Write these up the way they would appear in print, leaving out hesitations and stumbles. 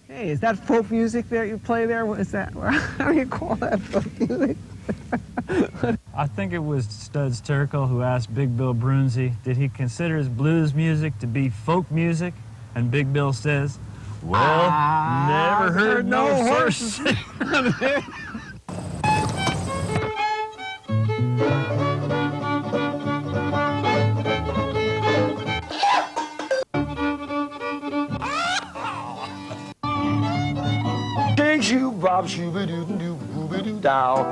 Hey, is that folk music that you play there? What is that? How do you call that folk music? I think it was Studs Terkel who asked Big Bill Brunzi, did he consider his blues music to be folk music? And Big Bill says, well, never heard no horse. Shoo bob shooby doo doo booby doo dow.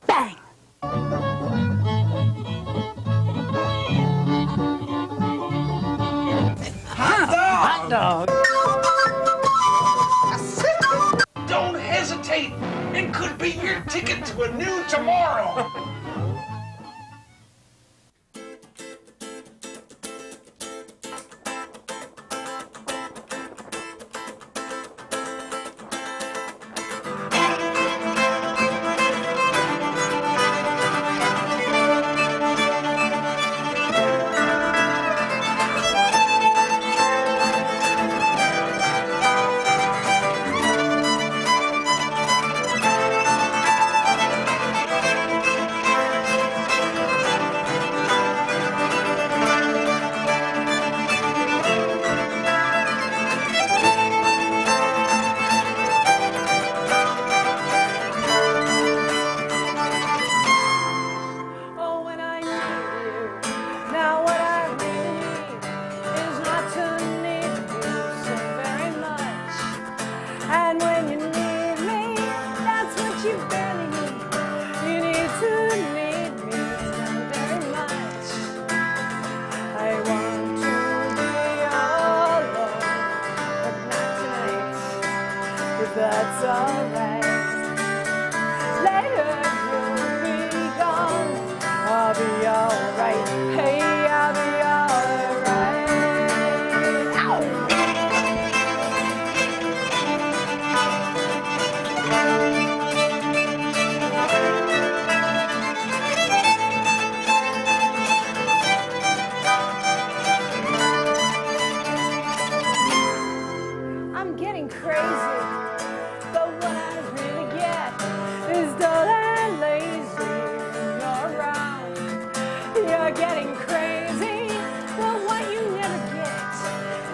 Bang! Hot dog! Don't hesitate! It could be your ticket to a new tomorrow! That's alright. Later you'll be gone. I'll be alright. Hey, I'll be alright. Ow! I'm getting crazy. But what I really get is dull and lazy. You're around, you're getting crazy. But what you never get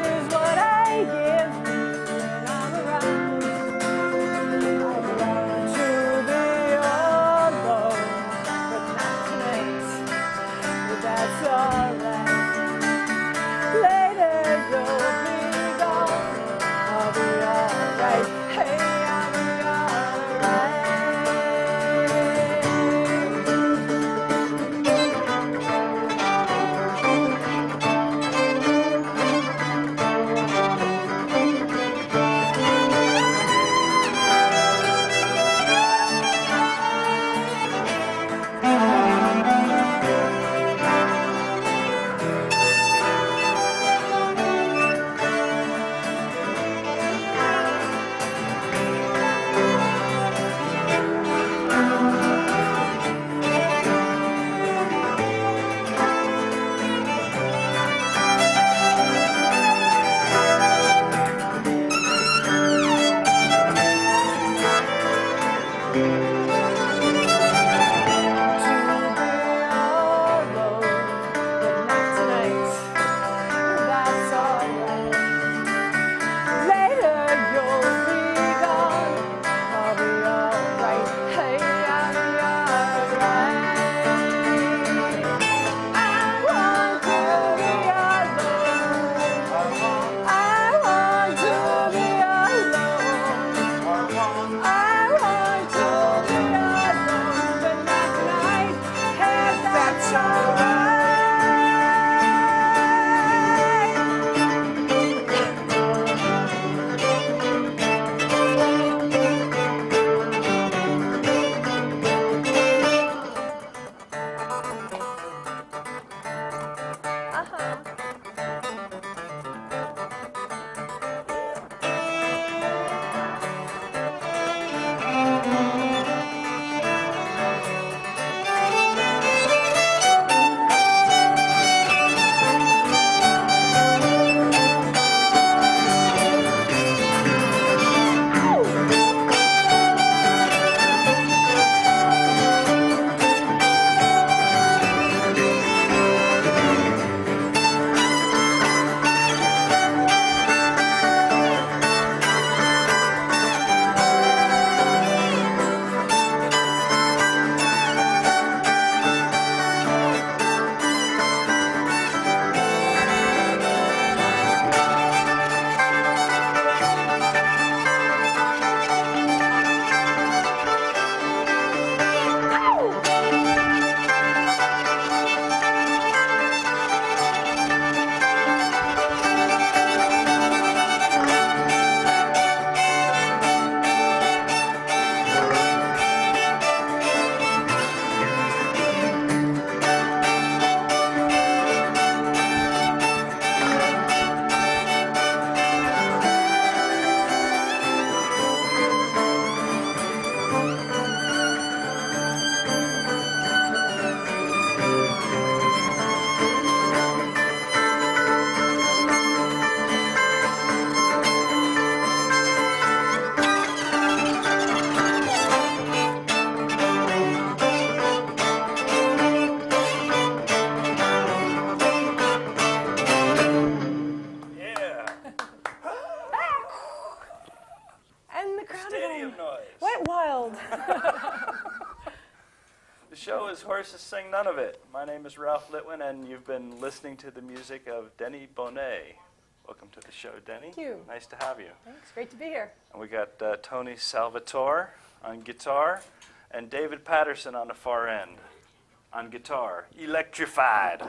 is what I give when I'm around. I want to be alone, but not tonight. But that's alright. Later you'll be gone. I'll be alright. Hey, I'll be I want to be get wild. The show is Horses Sing None of It. My name is Ralph Litwin, and you've been listening to the music of Deni Bonet. Welcome to the show, Deni. Thank you. Nice to have you. Thanks, great to be here. And we got Tony Salvatore on guitar, and David Patterson on the far end on guitar. Electrified.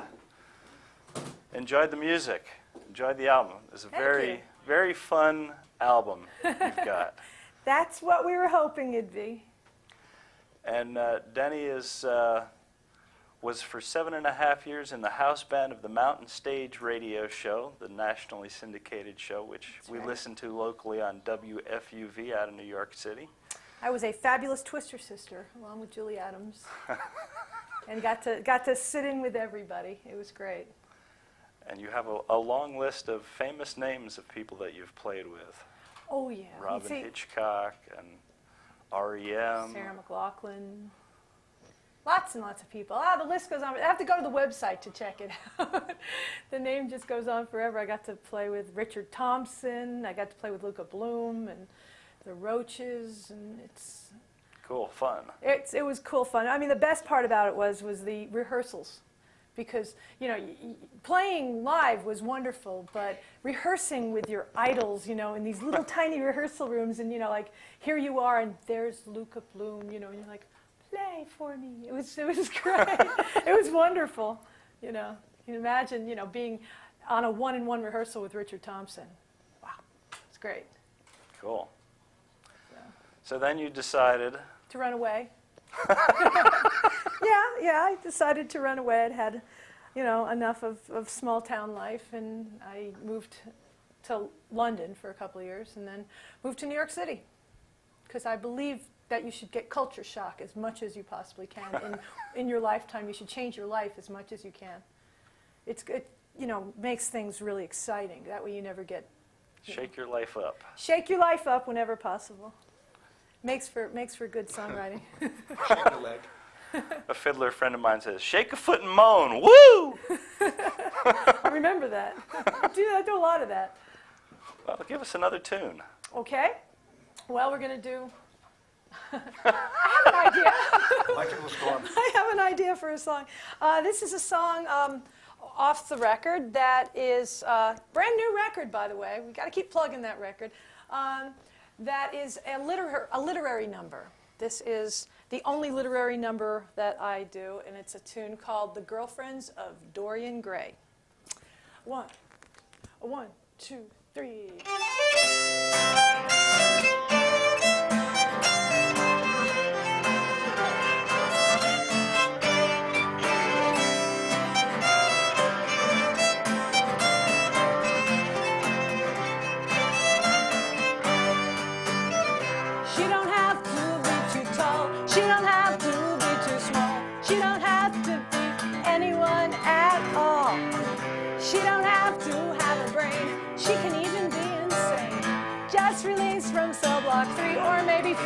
Enjoyed the music. Enjoyed the album. It's a Thank you. very fun album you've got. That's what we were hoping it'd be. And Deni was for 7.5 years in the house band of the Mountain Stage radio show, the nationally syndicated show, which we listen to locally on WFUV out of New York City. I was a fabulous Twister sister, along with Julie Adams, and got to sit in with everybody. It was great. And you have a long list of famous names of people that you've played with. Oh yeah, Robin Hitchcock and R.E.M. Sarah McLachlan. Lots and lots of people. The list goes on. I have to go to the website to check it out. The name just goes on forever. I got to play with Richard Thompson. I got to play with Luca Bloom and the Roaches, and it's cool, fun. It was cool fun. I mean, the best part about it was the rehearsals, because playing live was wonderful, but rehearsing with your idols, in these little tiny rehearsal rooms, and like here you are, and there's Luca Bloom, and you're like, play for me. It was great. It was wonderful. You can imagine being on a one-on-one rehearsal with Richard Thompson. Wow, it's great. Cool. So then you decided to run away. Yeah, I decided to run away. I'd had, enough of small town life, and I moved to London for a couple of years, and then moved to New York City, because I believe that you should get culture shock as much as you possibly can in your lifetime. You should change your life as much as you can. It makes things really exciting. That way you never get shake your life up. Shake your life up whenever possible. Makes for good songwriting. Shake a leg. A fiddler friend of mine says, "Shake a foot and moan, woo!" I remember that. I do a lot of that. Well, give us another tune. Okay. Well, we're going to do... I have an idea. Electrical storm. I have an idea for a song. This is a song off the record that is a brand new record, by the way. We've got to keep plugging that record. That is a literary number. This is the only literary number that I do, and it's a tune called The Girlfriends of Dorian Gray. One, 2, 3. Released from cell block 3 or maybe 4.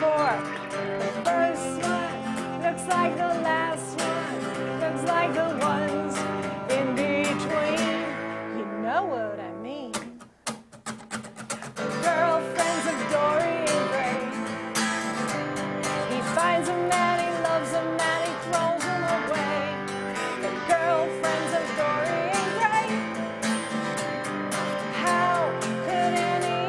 The first one looks like the last one, looks like the ones in between. You know what I mean. The girlfriends of Dorian Gray. He finds a man, he loves a man, he throws him away. The girlfriends of Dorian Gray. How could anybody?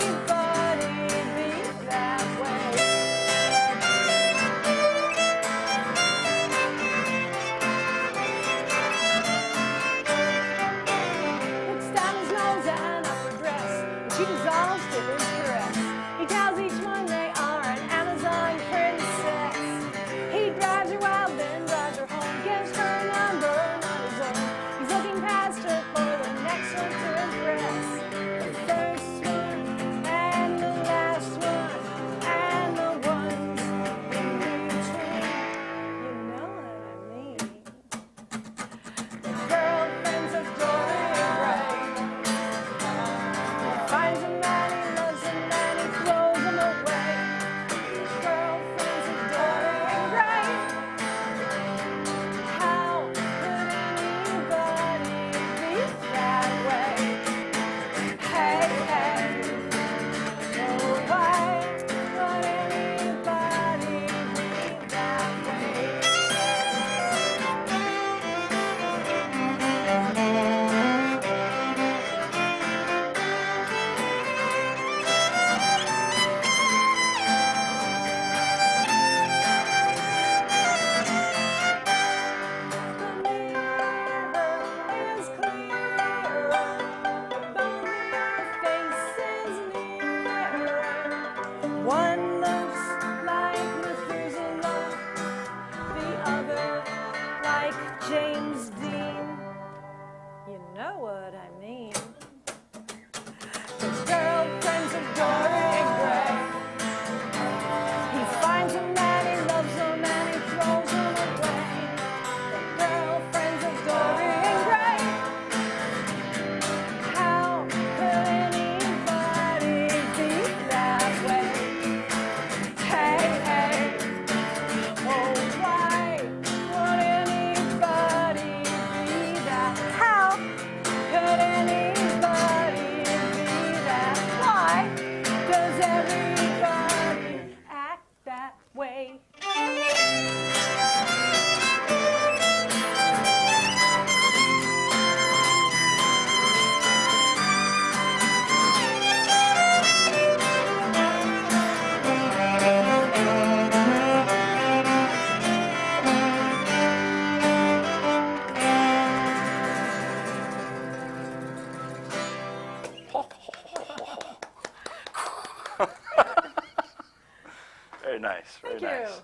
Thank Very you. nice.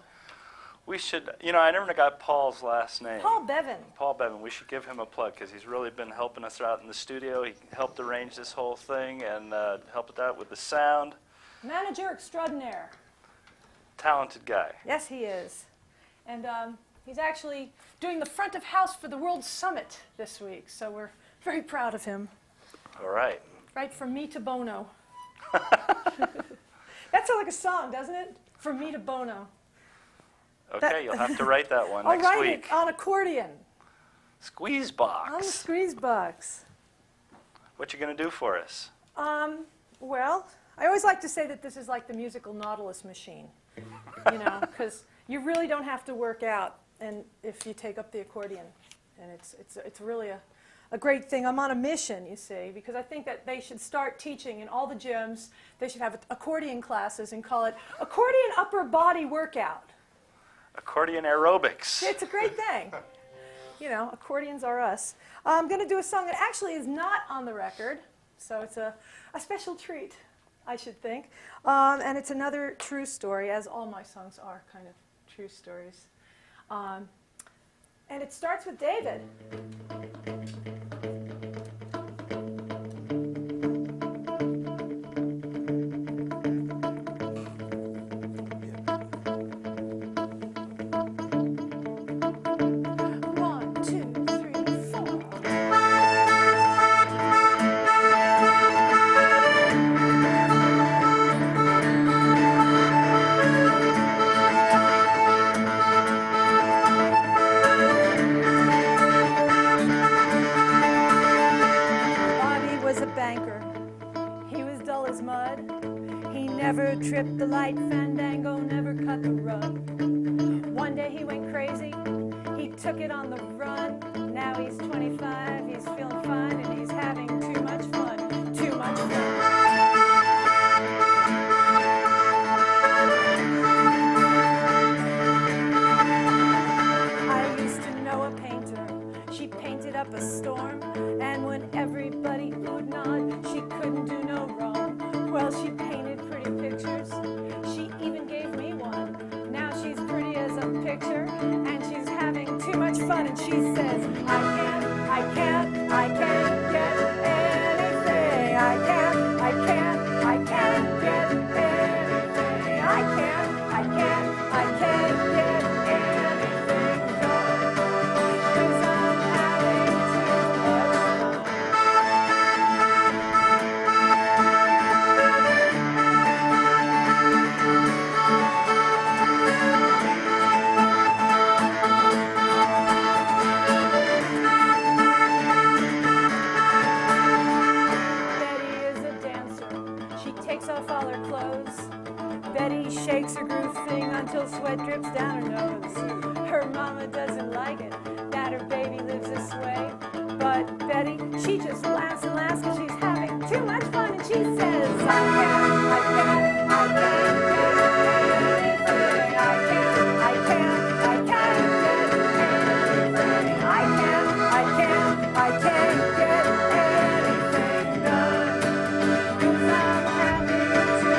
We should, you know, I never got Paul's last name. Paul Bevan. Paul Bevan. We should give him a plug because he's really been helping us out in the studio. He helped arrange this whole thing and helped out with the sound. Manager extraordinaire. Talented guy. Yes, he is. And he's actually doing the front of house for the World Summit this week, so we're very proud of him. All right. Right, From Me to Bono. That sounds like a song, doesn't it? From Me to Bono. Okay, you'll have to write that one I'll next write week. it on accordion. Squeeze On the box. squeeze box. What you gonna do for us? Well, I always like to say that this is like the musical Nautilus machine, you know, because you really don't have to work out, and if you take up the accordion, and it's really a great thing. I'm on a mission, you see, because I think that they should start teaching in all the gyms. They should have accordion classes and call it accordion upper body workout. Accordion aerobics. It's a great thing. You know, accordions are us. I'm going to do a song that actually is not on the record, so it's a special treat, I should think. And it's another true story, as all my songs are kind of true stories. And it starts with David. Tripped the light fandango, never cut the rug. One day he went crazy, he took it on the run. Now he's 25, he's feeling fine, and he's having too much fun, too much fun. I used to know a painter, she painted up a storm, and when everybody would nod, she couldn't do no wrong. Well, she painted pretty pictures. She even gave me one. Now she's pretty as a picture, and she's having too much fun. And she says, I can't get anything. I can't get anything. I can't get anything done. 'Cause I'm having too much fun. Betty shakes her groove thing until sweat drips down her nose. Her mama doesn't like it that her baby lives this way. But Betty, she just laughs and laughs because she's having too much fun. And she says, I can't get anything. I can't get anything done. 'Cause I'm having too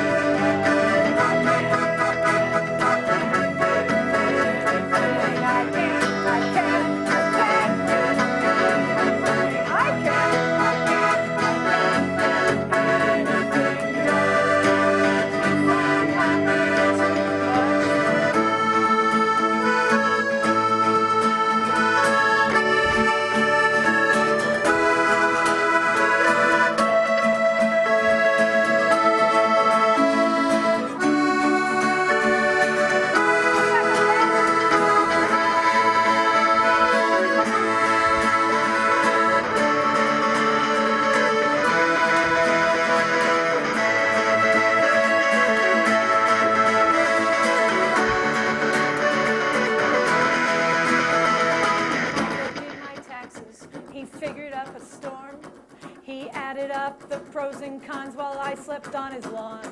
slept on his lawn.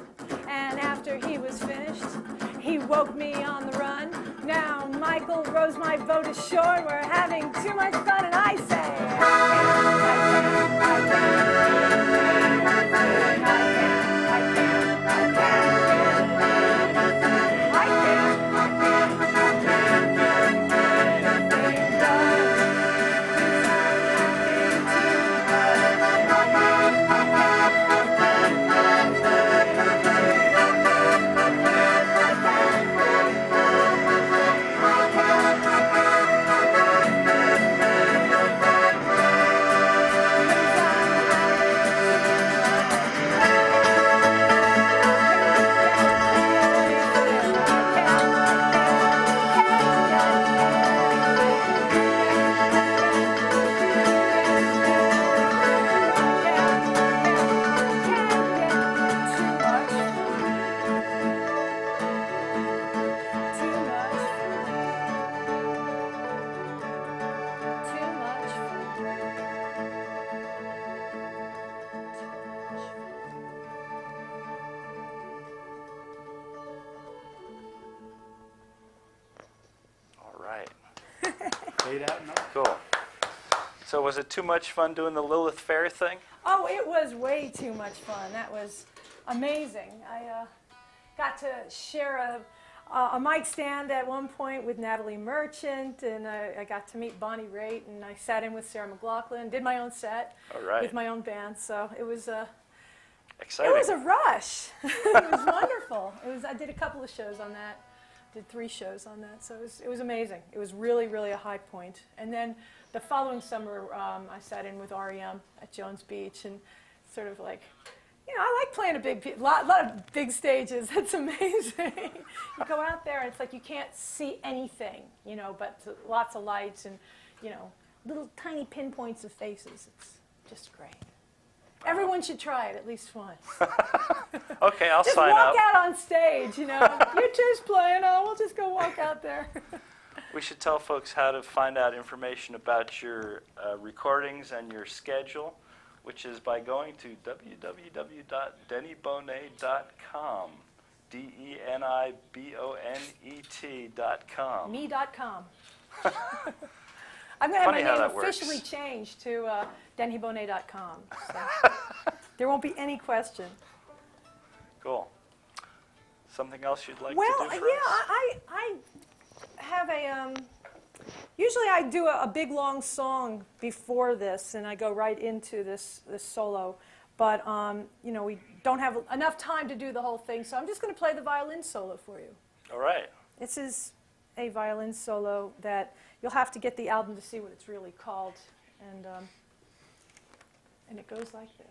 And after he was finished, he woke me on the run. Now Michael rows my boat ashore, and we're having too much fun, and I say, I can't Cool. So was it too much fun doing the Lilith Fair thing? Oh, it was way too much fun. That was amazing. I got to share a mic stand at one point with Natalie Merchant, and I got to meet Bonnie Raitt, and I sat in with Sarah McLachlan, did my own set with my own band. So it was exciting. It was a rush. It was wonderful. I did a couple of shows on that. Did 3 shows on that. So it was amazing. It was really, really a high point. And then the following summer, I sat in with REM at Jones Beach, and sort of like, I like playing a lot of big stages. That's amazing. You go out there, and it's like you can't see anything, but lots of lights and, little tiny pinpoints of faces. It's just great. Everyone should try it at least once. Okay, I'll just sign up. Just walk out on stage, You're just playing. Oh, we'll just go walk out there. We should tell folks how to find out information about your recordings and your schedule, which is by going to www.denibonet.com. DENIBONET.com. Me.com. I'm going to have my name officially works. changed to DeniBonet.com. So there won't be any question. Cool. Something else you'd like to do Well, for us? I have a... usually I do a big, long song before this, and I go right into this solo. But, we don't have enough time to do the whole thing, so I'm just going to play the violin solo for you. All right. This is a violin solo that you'll have to get the album to see what it's really called. And it goes like this.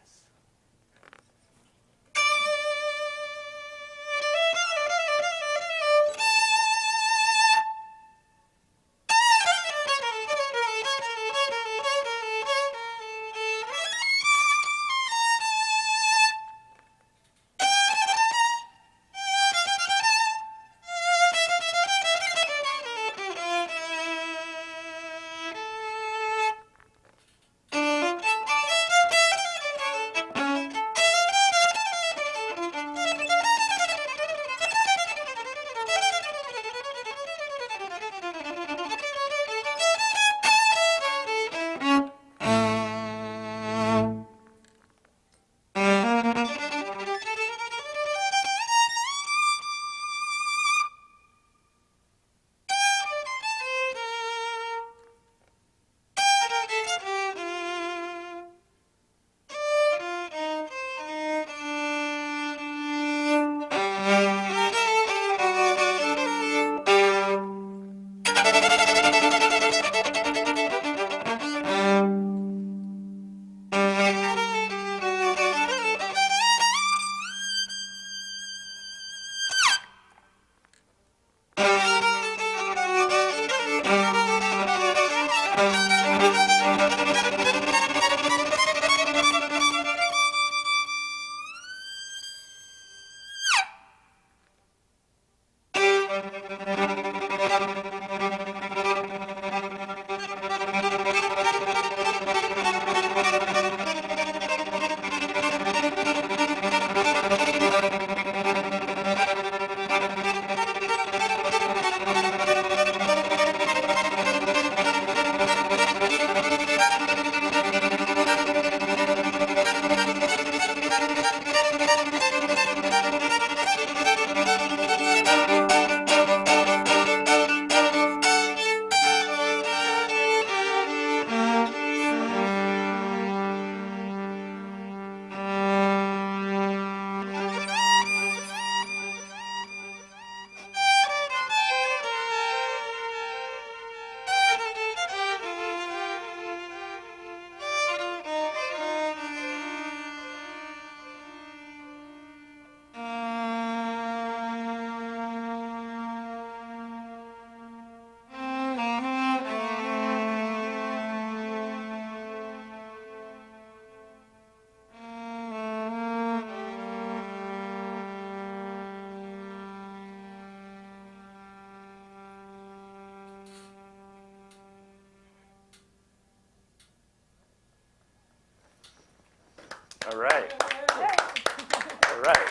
All right. All right.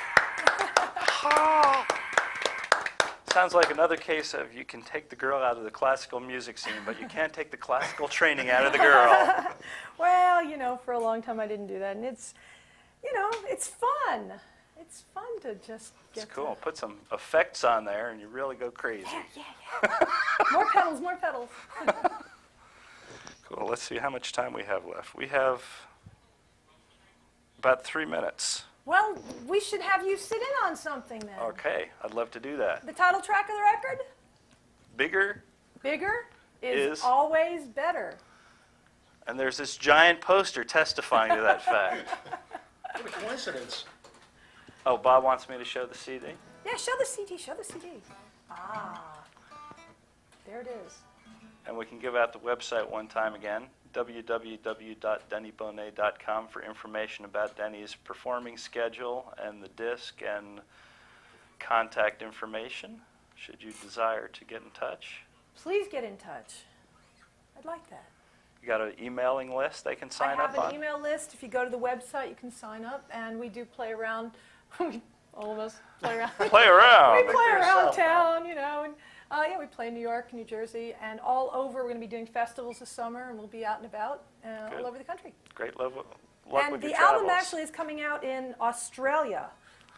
Sounds sounds like another case of you can take the girl out of the classical music scene, but you can't take the classical training out of the girl. Well, you know, for a long time I didn't do that, and it's, you know, it's fun. It's fun to just get. It's cool. Put some effects on there, and you really go crazy. Yeah. More pedals, more pedals. Cool. Let's see how much time we have left. We have about 3 minutes. Well, we should have you sit in on something then. Okay, I'd love to do that. The title track of the record? Bigger, Bigger is always better. and there's this giant poster testifying to that fact. What a coincidence. Oh, Bob wants me to show the CD? Yeah, show the CD, show the CD. Ah, there it is. And we can give out the website one time again, www.denibonet.com, for information about Deni's performing schedule and the disc and contact information, should you desire to get in touch. Please get in touch. I'd like that. You got an emailing list they can sign up on? I have an email list. If you go to the website, you can sign up, and we do play around. All of us play around. Play around. We play around town, you know, and yeah, we play in New York, New Jersey, and all over. We're going to be doing festivals this summer, and we'll be out and about all over the country. Great luck with And your the album travels. actually is coming out in Australia.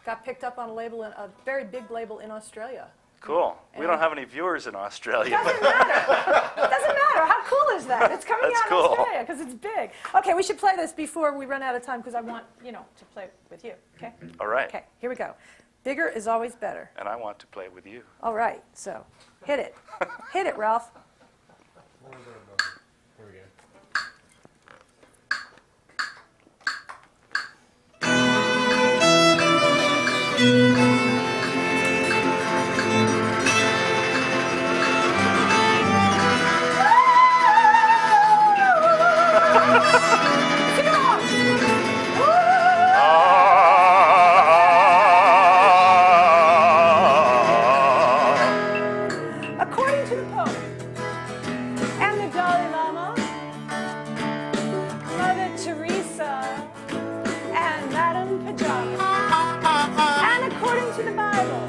Got picked up on a label, a very big label in Australia. Cool. We don't have any viewers in Australia. Doesn't matter. Doesn't matter. How cool is that? It's coming That's out cool. in Australia because it's big. Okay, we should play this before we run out of time because I want, you know, to play with you. Okay? All right. Okay, here we go. Bigger is always better. And I want to play with you. All right, so hit it. Hit it, Ralph. Here we go. According to the Pope and the Dalai Lama, Mother Teresa, and Madame Pajama, and according to the Bible,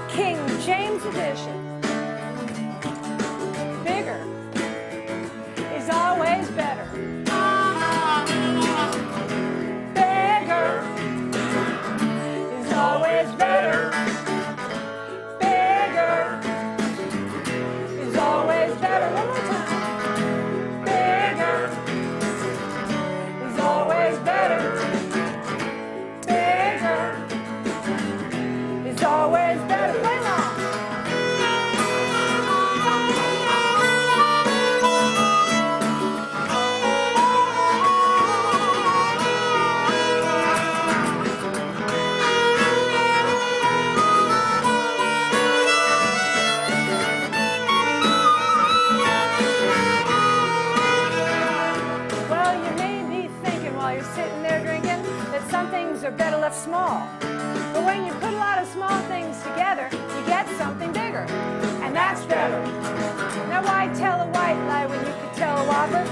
King James Edition, bigger is always better. Bigger is always better. Bigger is always better. One more time. Bigger is always better. Bigger is always better. Play along. Well, you may be thinking while you're sitting there drinking that some things are better left small. But when you put a lot of small things together, you get something bigger. And that's better. Now why tell a white lie when you could tell a whopper?